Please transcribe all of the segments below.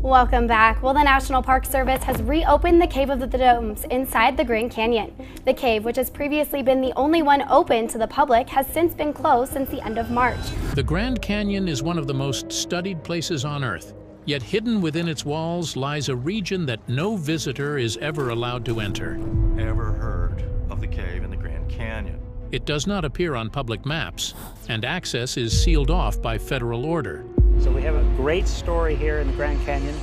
Welcome back. Well, the National Park Service has reopened the Cave of the Domes inside the Grand Canyon. The cave, which has previously been the only one open to the public, has since been closed since the end of March. The Grand Canyon is one of the most studied places on Earth, yet hidden within its walls lies a region that no visitor is ever allowed to enter. Ever heard of the cave in the Grand Canyon? It does not appear on public maps, and access is sealed off by federal order. So we have a great story here in the Grand Canyon.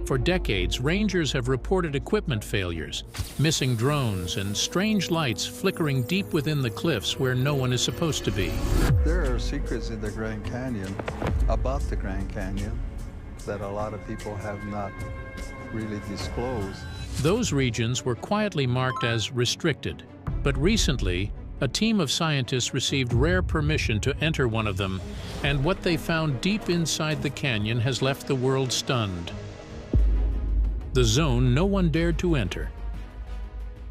For decades, rangers have reported equipment failures, missing drones, and strange lights flickering deep within the cliffs where no one is supposed to be. There are secrets in the Grand Canyon, about the Grand Canyon, that a lot of people have not really disclosed. Those regions were quietly marked as restricted, but recently, a team of scientists received rare permission to enter one of them, and what they found deep inside the canyon has left the world stunned. The zone no one dared to enter.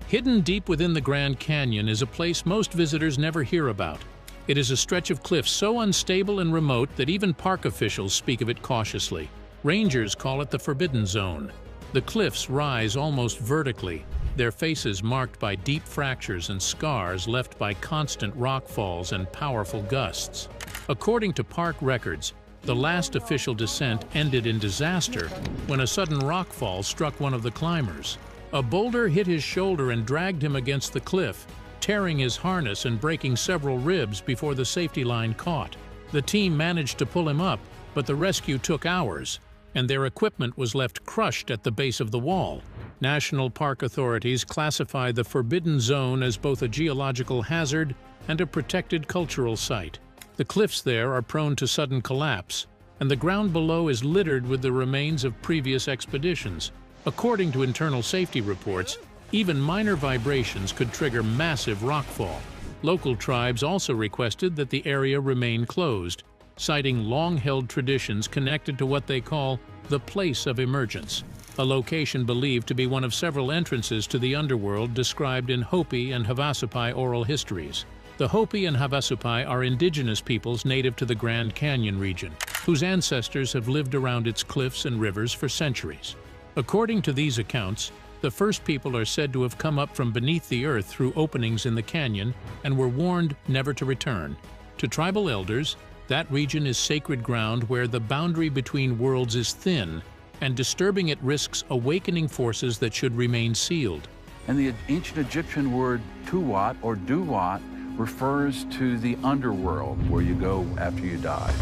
Hidden deep within the Grand Canyon is a place most visitors never hear about. It is a stretch of cliffs so unstable and remote that even park officials speak of it cautiously. Rangers call it the Forbidden Zone. The cliffs rise almost vertically, their faces marked by deep fractures and scars left by constant rockfalls and powerful gusts. According to park records, the last official descent ended in disaster when a sudden rockfall struck one of the climbers. A boulder hit his shoulder and dragged him against the cliff, tearing his harness and breaking several ribs before the safety line caught. The team managed to pull him up, but the rescue took hours, and their equipment was left crushed at the base of the wall. National park authorities classify the Forbidden Zone as both a geological hazard and a protected cultural site. The cliffs there are prone to sudden collapse, and the ground below is littered with the remains of previous expeditions. According to internal safety reports, even minor vibrations could trigger massive rockfall. Local tribes also requested that the area remain closed, citing long-held traditions connected to what they call the Place of Emergence, a location believed to be one of several entrances to the underworld described in Hopi and Havasupai oral histories. The Hopi and Havasupai are indigenous peoples native to the Grand Canyon region, whose ancestors have lived around its cliffs and rivers for centuries. According to these accounts, the first people are said to have come up from beneath the earth through openings in the canyon and were warned never to return. To tribal elders, that region is sacred ground where the boundary between worlds is thin, and disturbing it risks awakening forces that should remain sealed. And the ancient Egyptian word tuwat or duwat refers to the underworld, where you go after you die.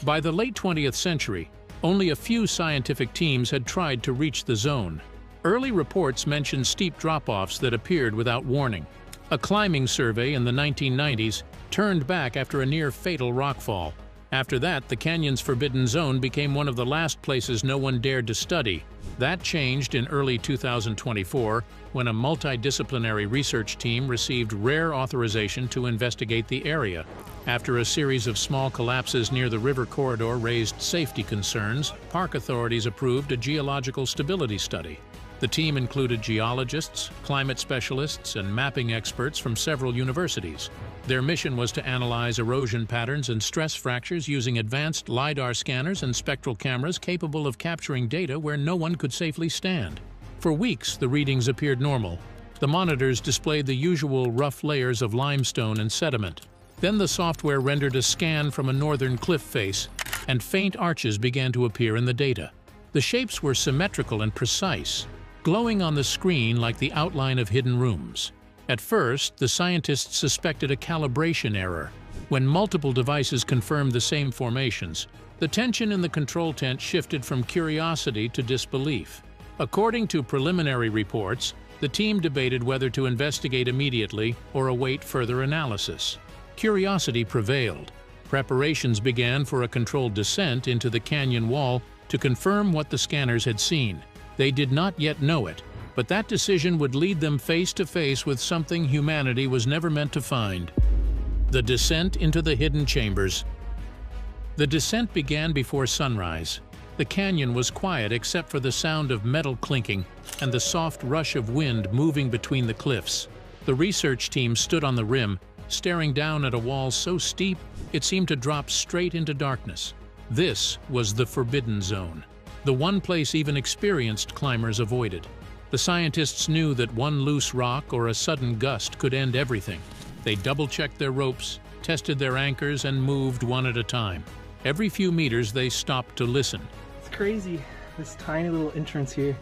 By the late 20th century, only a few scientific teams had tried to reach the zone. Early reports mentioned steep drop-offs that appeared without warning. A climbing survey in the 1990s turned back after a near-fatal rockfall. After that, the canyon's Forbidden Zone became one of the last places no one dared to study. That changed in early 2024 when a multidisciplinary research team received rare authorization to investigate the area. After a series of small collapses near the river corridor raised safety concerns, park authorities approved a geological stability study. The team included geologists, climate specialists, and mapping experts from several universities. Their mission was to analyze erosion patterns and stress fractures using advanced LiDAR scanners and spectral cameras capable of capturing data where no one could safely stand. For weeks, the readings appeared normal. The monitors displayed the usual rough layers of limestone and sediment. Then the software rendered a scan from a northern cliff face, and faint arches began to appear in the data. The shapes were symmetrical and precise, glowing on the screen like the outline of hidden rooms. At first, the scientists suspected a calibration error. When multiple devices confirmed the same formations, the tension in the control tent shifted from curiosity to disbelief. According to preliminary reports, the team debated whether to investigate immediately or await further analysis. Curiosity prevailed. Preparations began for a controlled descent into the canyon wall to confirm what the scanners had seen. They did not yet know it, but that decision would lead them face to face with something humanity was never meant to find: the descent into the hidden chambers. The descent began before sunrise. The canyon was quiet except for the sound of metal clinking and the soft rush of wind moving between the cliffs. The research team stood on the rim, staring down at a wall so steep it seemed to drop straight into darkness. This was the Forbidden Zone. the one place even experienced climbers avoided. The scientists knew that one loose rock or a sudden gust could end everything. They double-checked their ropes, tested their anchors, and moved one at a time. Every few meters, they stopped to listen. It's crazy. This tiny little entrance here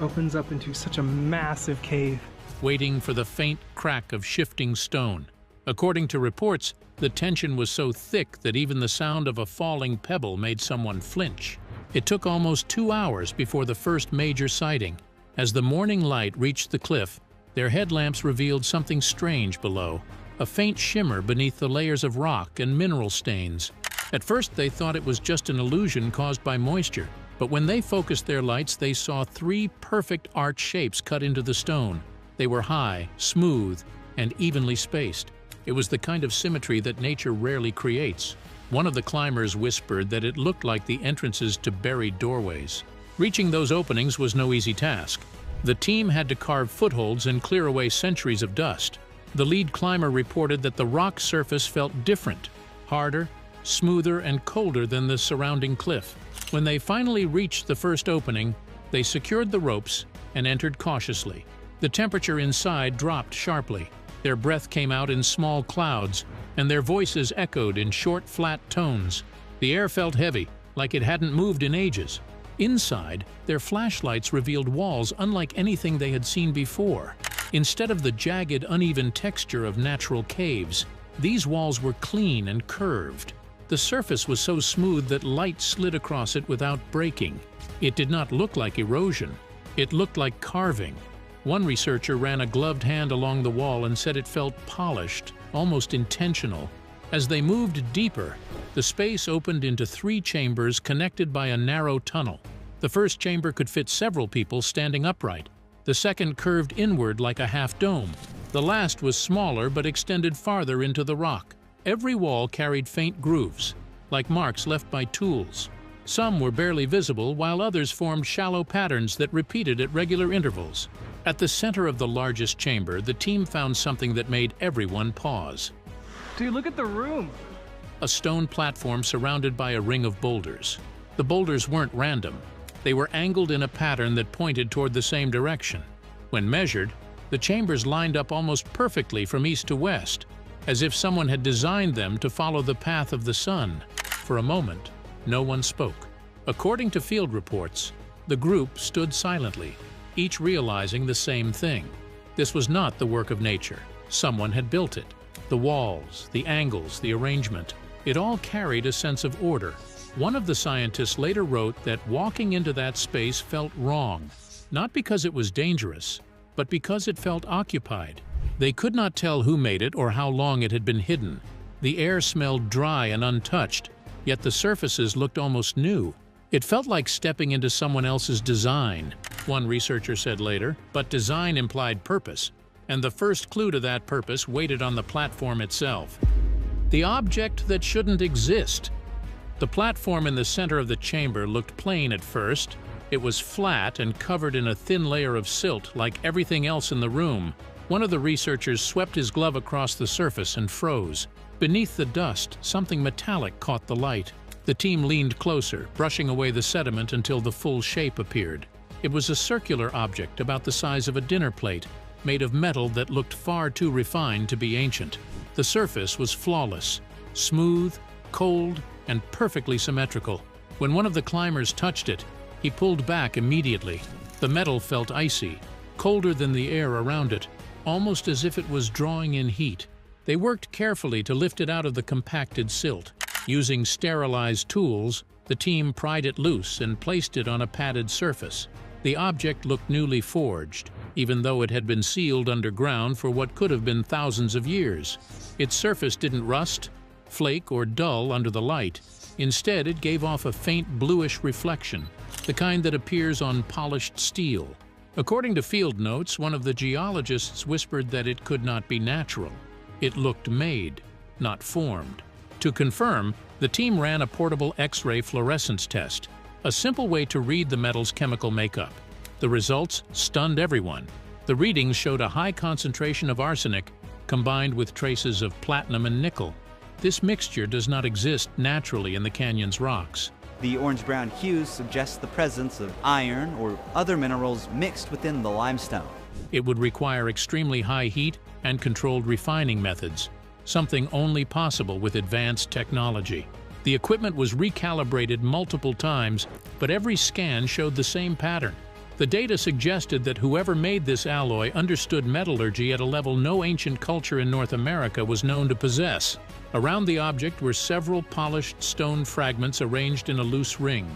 opens up into such a massive cave. Waiting for the faint crack of shifting stone. According to reports, the tension was so thick that even the sound of a falling pebble made someone flinch. It took almost 2 hours before the first major sighting. As the morning light reached the cliff, their headlamps revealed something strange below, a faint shimmer beneath the layers of rock and mineral stains. At first, they thought it was just an illusion caused by moisture, but when they focused their lights, they saw 3 perfect arch shapes cut into the stone. They were high, smooth, and evenly spaced. It was the kind of symmetry that nature rarely creates. One of the climbers whispered that it looked like the entrances to buried doorways. Reaching those openings was no easy task. The team had to carve footholds and clear away centuries of dust. The lead climber reported that the rock surface felt different, harder, smoother, and colder than the surrounding cliff. When they finally reached the first opening, they secured the ropes and entered cautiously. The temperature inside dropped sharply. Their breath came out in small clouds, and their voices echoed in short, flat tones. The air felt heavy, like it hadn't moved in ages. Inside, their flashlights revealed walls unlike anything they had seen before. Instead of the jagged, uneven texture of natural caves, these walls were clean and curved. The surface was so smooth that light slid across it without breaking. It did not look like erosion. It looked like carving. One researcher ran a gloved hand along the wall and said it felt polished, almost intentional. As they moved deeper, the space opened into 3 chambers connected by a narrow tunnel. The first chamber could fit several people standing upright. The second curved inward like a half-dome. The last was smaller but extended farther into the rock. Every wall carried faint grooves, like marks left by tools. Some were barely visible, while others formed shallow patterns that repeated at regular intervals. At the center of the largest chamber, the team found something that made everyone pause. Dude, look at the room. A stone platform surrounded by a ring of boulders. The boulders weren't random. They were angled in a pattern that pointed toward the same direction. When measured, the chambers lined up almost perfectly from east to west, as if someone had designed them to follow the path of the sun. For a moment, no one spoke. According to field reports, the group stood silently, each realizing the same thing. This was not the work of nature. Someone had built it. The walls, the angles, the arrangement, it all carried a sense of order. One of the scientists later wrote that walking into that space felt wrong, not because it was dangerous, but because it felt occupied. They could not tell who made it or how long it had been hidden. The air smelled dry and untouched, yet the surfaces looked almost new. It felt like stepping into someone else's design, one researcher said later, but design implied purpose, and the first clue to that purpose waited on the platform itself. The object that shouldn't exist. The platform in the center of the chamber looked plain at first. It was flat and covered in a thin layer of silt like everything else in the room. One of the researchers swept his glove across the surface and froze. Beneath the dust, something metallic caught the light. The team leaned closer, brushing away the sediment until the full shape appeared. It was a circular object about the size of a dinner plate, made of metal that looked far too refined to be ancient. The surface was flawless, smooth, cold, and perfectly symmetrical. When one of the climbers touched it, he pulled back immediately. The metal felt icy, colder than the air around it, almost as if it was drawing in heat. They worked carefully to lift it out of the compacted silt. Using sterilized tools, the team pried it loose and placed it on a padded surface. The object looked newly forged, even though it had been sealed underground for what could have been thousands of years. Its surface didn't rust, flake, or dull under the light. Instead, it gave off a faint bluish reflection, the kind that appears on polished steel. According to field notes, one of the geologists whispered that it could not be natural. It looked made, not formed. To confirm, the team ran a portable X-ray fluorescence test, a simple way to read the metal's chemical makeup. The results stunned everyone. The readings showed a high concentration of arsenic combined with traces of platinum and nickel. This mixture does not exist naturally in the canyon's rocks. The orange-brown hue suggests the presence of iron or other minerals mixed within the limestone. It would require extremely high heat and controlled refining methods, something only possible with advanced technology. The equipment was recalibrated multiple times, but every scan showed the same pattern. The data suggested that whoever made this alloy understood metallurgy at a level no ancient culture in North America was known to possess. Around the object were several polished stone fragments arranged in a loose ring,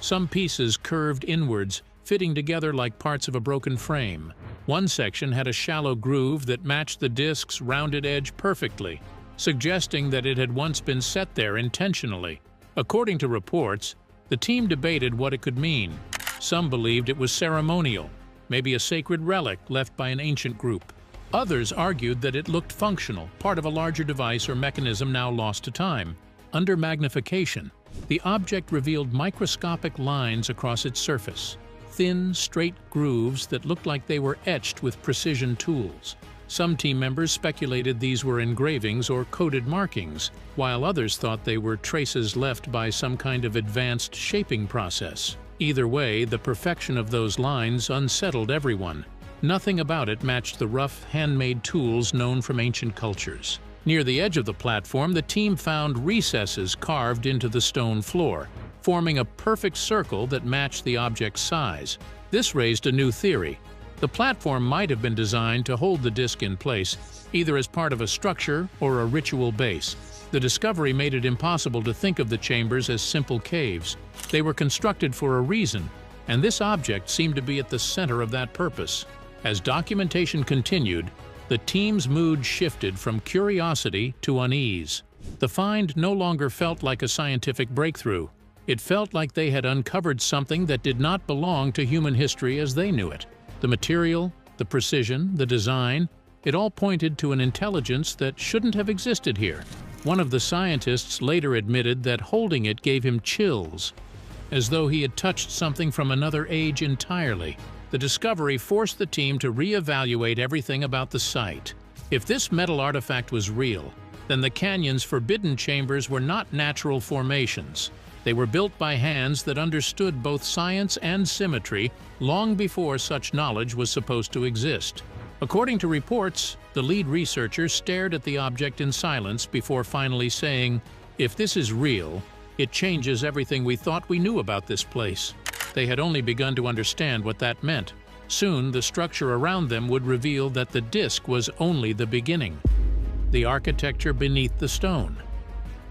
some pieces curved inwards, fitting together like parts of a broken frame. One section had a shallow groove that matched the disc's rounded edge perfectly, suggesting that it had once been set there intentionally. According to reports, the team debated what it could mean. Some believed it was ceremonial, maybe a sacred relic left by an ancient group. Others argued that it looked functional, part of a larger device or mechanism now lost to time. Under magnification, the object revealed microscopic lines across its surface, thin, straight grooves that looked like they were etched with precision tools. Some team members speculated these were engravings or coded markings, while others thought they were traces left by some kind of advanced shaping process. Either way, the perfection of those lines unsettled everyone. Nothing about it matched the rough, handmade tools known from ancient cultures. Near the edge of the platform, the team found recesses carved into the stone floor, forming a perfect circle that matched the object's size. This raised a new theory. The platform might have been designed to hold the disc in place, either as part of a structure or a ritual base. The discovery made it impossible to think of the chambers as simple caves. They were constructed for a reason, and this object seemed to be at the center of that purpose. As documentation continued, the team's mood shifted from curiosity to unease. The find no longer felt like a scientific breakthrough. It felt like they had uncovered something that did not belong to human history as they knew it. The material, the precision, the design, it all pointed to an intelligence that shouldn't have existed here. One of the scientists later admitted that holding it gave him chills, as though he had touched something from another age entirely. The discovery forced the team to reevaluate everything about the site. If this metal artifact was real, then the canyon's forbidden chambers were not natural formations. They were built by hands that understood both science and symmetry long before such knowledge was supposed to exist. According to reports, the lead researcher stared at the object in silence before finally saying, "If this is real, it changes everything we thought we knew about this place." They had only begun to understand what that meant. Soon, the structure around them would reveal that the disc was only the beginning, the architecture beneath the stone.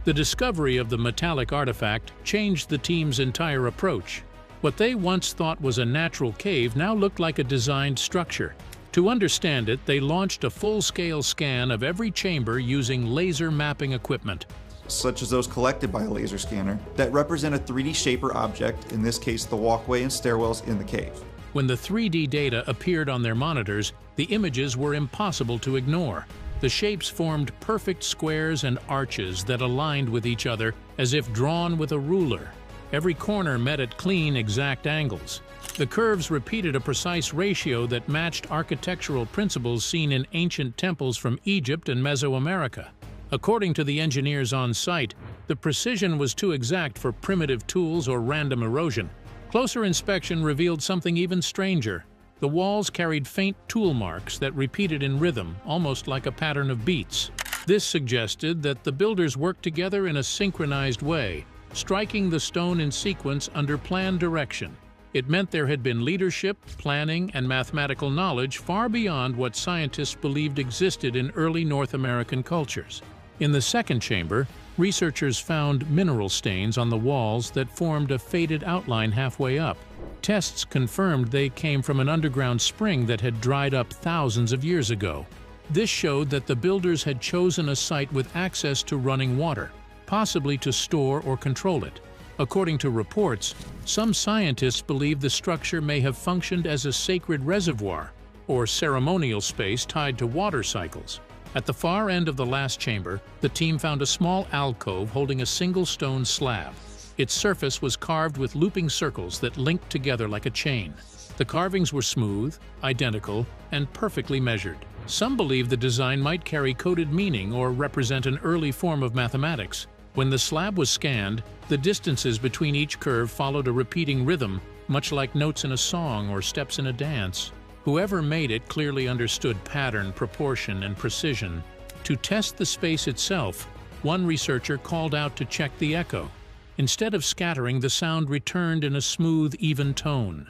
The discovery of the metallic artifact changed the team's entire approach. What they once thought was a natural cave now looked like a designed structure. To understand it, they launched a full-scale scan of every chamber using laser mapping equipment, such as those collected by a laser scanner, that represent a 3D shaper object, in this case the walkway and stairwells in the cave. When the 3D data appeared on their monitors, the images were impossible to ignore. The shapes formed perfect squares and arches that aligned with each other as if drawn with a ruler. Every corner met at clean, exact angles. The curves repeated a precise ratio that matched architectural principles seen in ancient temples from Egypt and Mesoamerica. According to the engineers on site, the precision was too exact for primitive tools or random erosion. Closer inspection revealed something even stranger. The walls carried faint tool marks that repeated in rhythm, almost like a pattern of beats. This suggested that the builders worked together in a synchronized way, striking the stone in sequence under planned direction. It meant there had been leadership, planning, and mathematical knowledge far beyond what scientists believed existed in early North American cultures. In the second chamber, researchers found mineral stains on the walls that formed a faded outline halfway up. Tests confirmed they came from an underground spring that had dried up thousands of years ago. This showed that the builders had chosen a site with access to running water, possibly to store or control it. According to reports, some scientists believe the structure may have functioned as a sacred reservoir or ceremonial space tied to water cycles. At the far end of the last chamber, the team found a small alcove holding a single stone slab. Its surface was carved with looping circles that linked together like a chain. The carvings were smooth, identical, and perfectly measured. Some believe the design might carry coded meaning or represent an early form of mathematics. When the slab was scanned, the distances between each curve followed a repeating rhythm, much like notes in a song or steps in a dance. Whoever made it clearly understood pattern, proportion, and precision. To test the space itself, one researcher called out to check the echo. Instead of scattering, the sound returned in a smooth, even tone.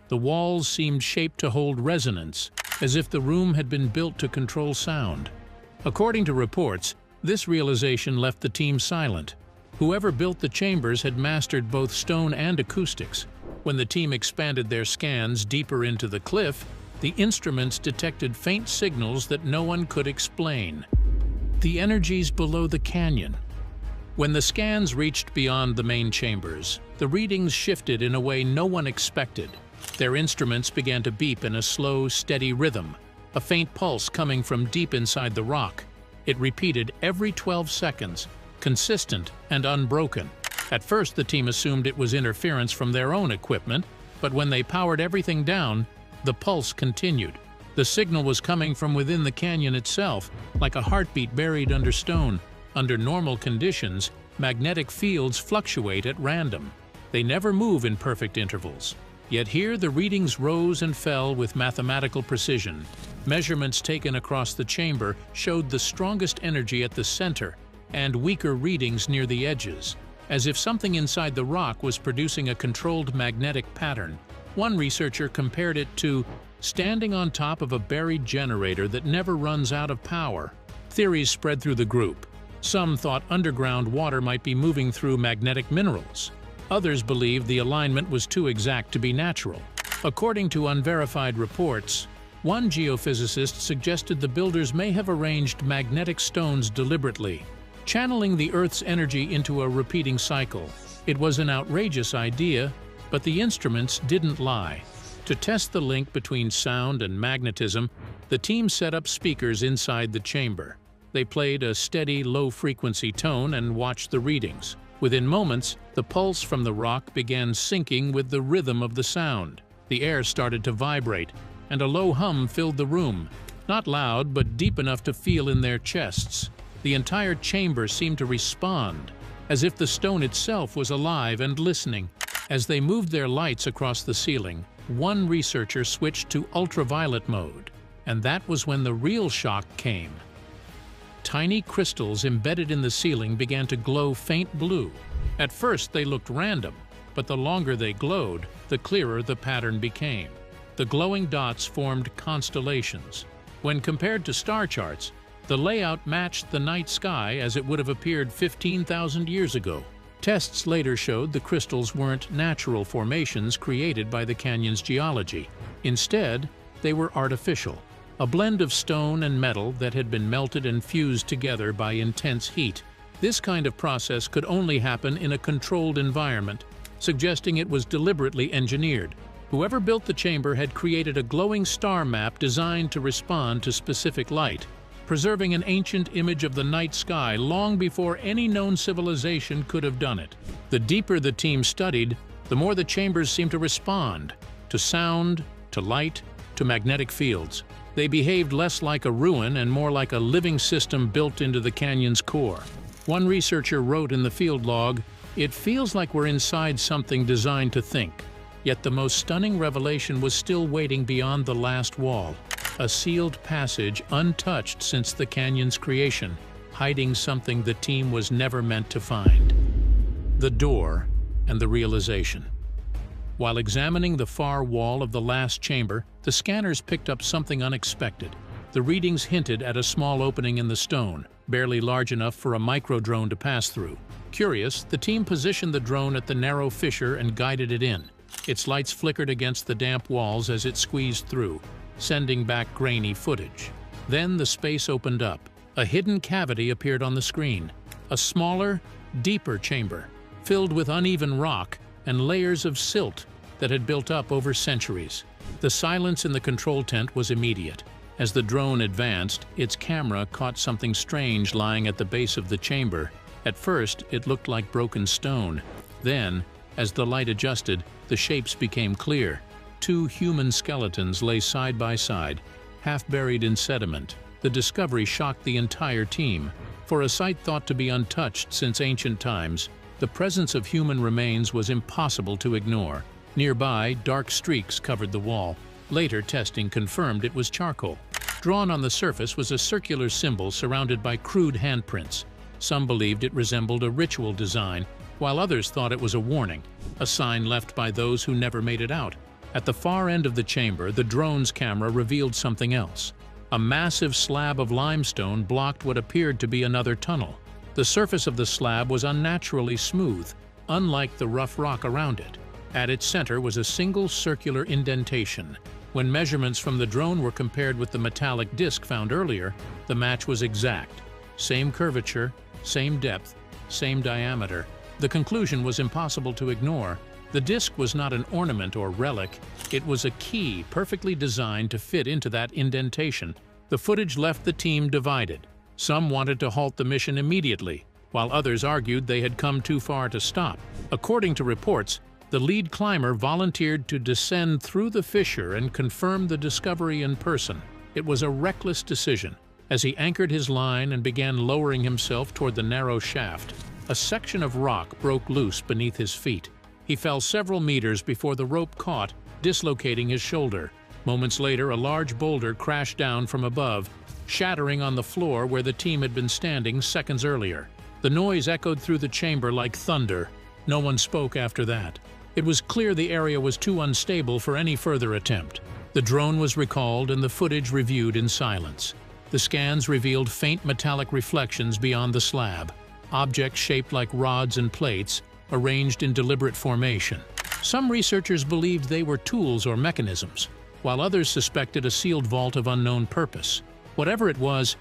The walls seemed shaped to hold resonance, as if the room had been built to control sound. According to reports, this realization left the team silent. Whoever built the chambers had mastered both stone and acoustics. When the team expanded their scans deeper into the cliff, the instruments detected faint signals that no one could explain. The energies below the canyon. When the scans reached beyond the main chambers, the readings shifted in a way no one expected. Their instruments began to beep in a slow, steady rhythm, a faint pulse coming from deep inside the rock. It repeated every 12 seconds, consistent and unbroken. At first, the team assumed it was interference from their own equipment, but when they powered everything down, the pulse continued. The signal was coming from within the canyon itself, like a heartbeat buried under stone. Under normal conditions, magnetic fields fluctuate at random. They never move in perfect intervals. Yet here the readings rose and fell with mathematical precision. Measurements taken across the chamber showed the strongest energy at the center and weaker readings near the edges, as if something inside the rock was producing a controlled magnetic pattern. One researcher compared it to standing on top of a buried generator that never runs out of power. Theories spread through the group. Some thought underground water might be moving through magnetic minerals. Others believed the alignment was too exact to be natural. According to unverified reports, one geophysicist suggested the builders may have arranged magnetic stones deliberately, channeling the Earth's energy into a repeating cycle. It was an outrageous idea, but the instruments didn't lie. To test the link between sound and magnetism, the team set up speakers inside the chamber. They played a steady, low-frequency tone and watched the readings. Within moments, the pulse from the rock began syncing with the rhythm of the sound. The air started to vibrate, and a low hum filled the room. Not loud, but deep enough to feel in their chests. The entire chamber seemed to respond, as if the stone itself was alive and listening. As they moved their lights across the ceiling, one researcher switched to ultraviolet mode, and that was when the real shock came. Tiny crystals embedded in the ceiling began to glow faint blue. At first they looked random, but the longer they glowed, the clearer the pattern became. The glowing dots formed constellations. When compared to star charts, the layout matched the night sky as it would have appeared 15,000 years ago. Tests later showed the crystals weren't natural formations created by the canyon's geology. Instead, they were artificial, a blend of stone and metal that had been melted and fused together by intense heat. This kind of process could only happen in a controlled environment, suggesting it was deliberately engineered. Whoever built the chamber had created a glowing star map designed to respond to specific light, preserving an ancient image of the night sky long before any known civilization could have done it. The deeper the team studied, the more the chambers seemed to respond to sound, to light, to magnetic fields. They behaved less like a ruin and more like a living system built into the canyon's core. One researcher wrote in the field log, "It feels like we're inside something designed to think." Yet the most stunning revelation was still waiting beyond the last wall. A sealed passage untouched since the canyon's creation, hiding something the team was never meant to find. The door and the realization. While examining the far wall of the last chamber, the scanners picked up something unexpected. The readings hinted at a small opening in the stone, barely large enough for a micro-drone to pass through. Curious, the team positioned the drone at the narrow fissure and guided it in. Its lights flickered against the damp walls as it squeezed through, sending back grainy footage. Then the space opened up. A hidden cavity appeared on the screen. A smaller, deeper chamber, filled with uneven rock and layers of silt that had built up over centuries. The silence in the control tent was immediate. As the drone advanced, its camera caught something strange lying at the base of the chamber. At first, it looked like broken stone. Then, as the light adjusted, the shapes became clear. Two human skeletons lay side by side, half buried in sediment. The discovery shocked the entire team. For a site thought to be untouched since ancient times, the presence of human remains was impossible to ignore. Nearby, dark streaks covered the wall. Later testing confirmed it was charcoal. Drawn on the surface was a circular symbol surrounded by crude handprints. Some believed it resembled a ritual design, while others thought it was a warning, a sign left by those who never made it out. At the far end of the chamber, the drone's camera revealed something else. A massive slab of limestone blocked what appeared to be another tunnel. The surface of the slab was unnaturally smooth, unlike the rough rock around it. At its center was a single circular indentation. When measurements from the drone were compared with the metallic disc found earlier, the match was exact. Same curvature, same depth, same diameter. The conclusion was impossible to ignore. The disc was not an ornament or relic. It was a key perfectly designed to fit into that indentation. The footage left the team divided. Some wanted to halt the mission immediately, while others argued they had come too far to stop. According to reports, the lead climber volunteered to descend through the fissure and confirm the discovery in person. It was a reckless decision. As he anchored his line and began lowering himself toward the narrow shaft, a section of rock broke loose beneath his feet. He fell several meters before the rope caught, dislocating his shoulder. Moments later, a large boulder crashed down from above, shattering on the floor where the team had been standing seconds earlier. The noise echoed through the chamber like thunder. No one spoke after that. It was clear the area was too unstable for any further attempt. The drone was recalled and the footage reviewed in silence. The scans revealed faint metallic reflections beyond the slab, objects shaped like rods and plates, arranged in deliberate formation. Some researchers believed they were tools or mechanisms, while others suspected a sealed vault of unknown purpose. Whatever it was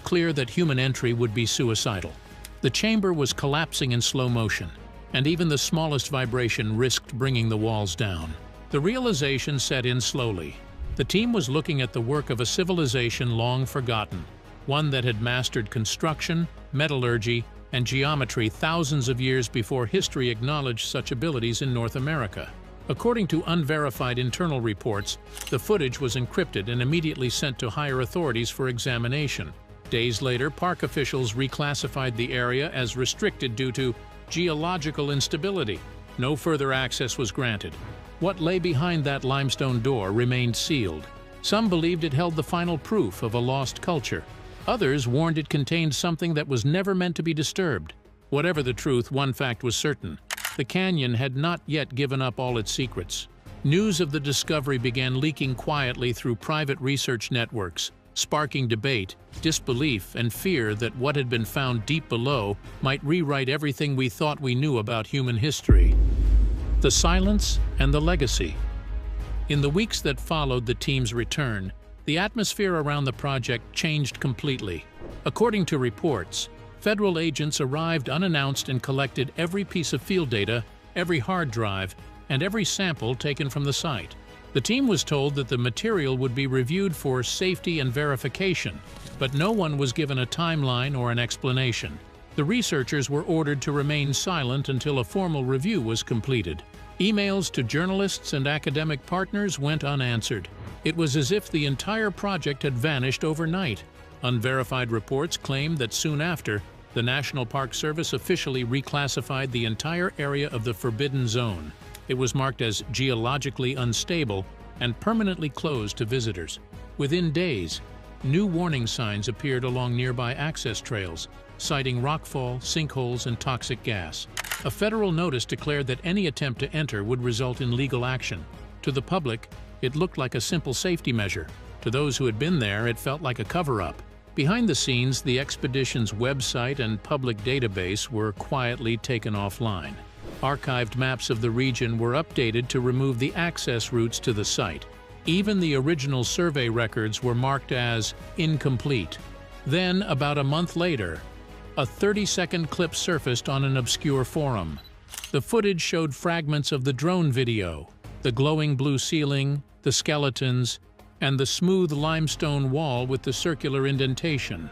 clear that human entry would be suicidal. The chamber was collapsing in slow motion, and even the smallest vibration risked bringing the walls down. The realization set in slowly. The team was looking at the work of a civilization long forgotten, one that had mastered construction, metallurgy, and geometry thousands of years before history acknowledged such abilities in North America. According to unverified internal reports, the footage was encrypted and immediately sent to higher authorities for examination. Days later, park officials reclassified the area as restricted due to geological instability. No further access was granted. What lay behind that limestone door remained sealed. Some believed it held the final proof of a lost culture. Others warned it contained something that was never meant to be disturbed. Whatever the truth, one fact was certain. The canyon had not yet given up all its secrets. News of the discovery began leaking quietly through private research networks, sparking debate, disbelief, and fear that what had been found deep below might rewrite everything we thought we knew about human history. The silence and the legacy. In the weeks that followed the team's return, the atmosphere around the project changed completely. According to reports, federal agents arrived unannounced and collected every piece of field data, every hard drive, and every sample taken from the site. The team was told that the material would be reviewed for safety and verification, but no one was given a timeline or an explanation. The researchers were ordered to remain silent until a formal review was completed. Emails to journalists and academic partners went unanswered. It was as if the entire project had vanished overnight. Unverified reports claimed that soon after, the National Park Service officially reclassified the entire area of the Forbidden Zone. It was marked as geologically unstable and permanently closed to visitors. Within days, new warning signs appeared along nearby access trails, citing rockfall, sinkholes, and toxic gas. A federal notice declared that any attempt to enter would result in legal action. To the public, it looked like a simple safety measure. To those who had been there, it felt like a cover-up. Behind the scenes, the expedition's website and public database were quietly taken offline. Archived maps of the region were updated to remove the access routes to the site. Even the original survey records were marked as incomplete. Then, about a month later, a 30-second clip surfaced on an obscure forum. The footage showed fragments of the drone video, the glowing blue ceiling, the skeletons, and the smooth limestone wall with the circular indentation.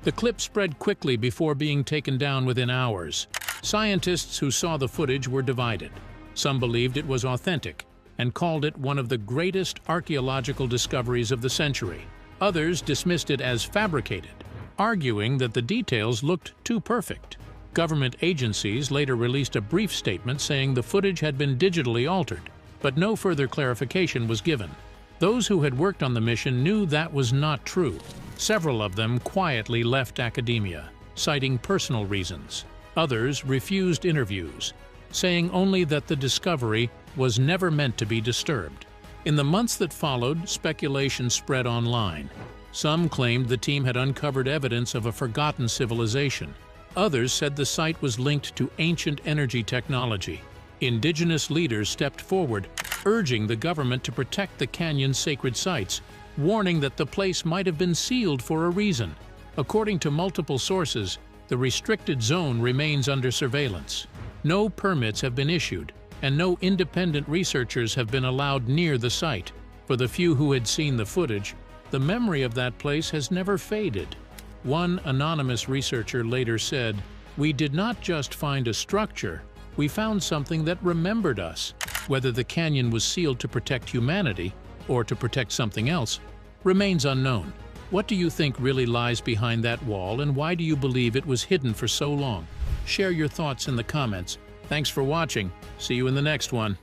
The clip spread quickly before being taken down within hours. Scientists who saw the footage were divided. Some believed it was authentic and called it one of the greatest archaeological discoveries of the century. Others dismissed it as fabricated. arguing that the details looked too perfect. Government agencies later released a brief statement saying the footage had been digitally altered, but no further clarification was given. Those who had worked on the mission knew that was not true. Several of them quietly left academia, citing personal reasons. Others refused interviews, saying only that the discovery was never meant to be disturbed. In the months that followed, speculation spread online. Some claimed the team had uncovered evidence of a forgotten civilization. Others said the site was linked to ancient energy technology. Indigenous leaders stepped forward, urging the government to protect the canyon's sacred sites, warning that the place might have been sealed for a reason. According to multiple sources, the restricted zone remains under surveillance. No permits have been issued, and no independent researchers have been allowed near the site. For the few who had seen the footage, the memory of that place has never faded. One anonymous researcher later said, "We did not just find a structure, we found something that remembered us." Whether the canyon was sealed to protect humanity or to protect something else remains unknown. What do you think really lies behind that wall, and why do you believe it was hidden for so long? Share your thoughts in the comments. Thanks for watching. See you in the next one.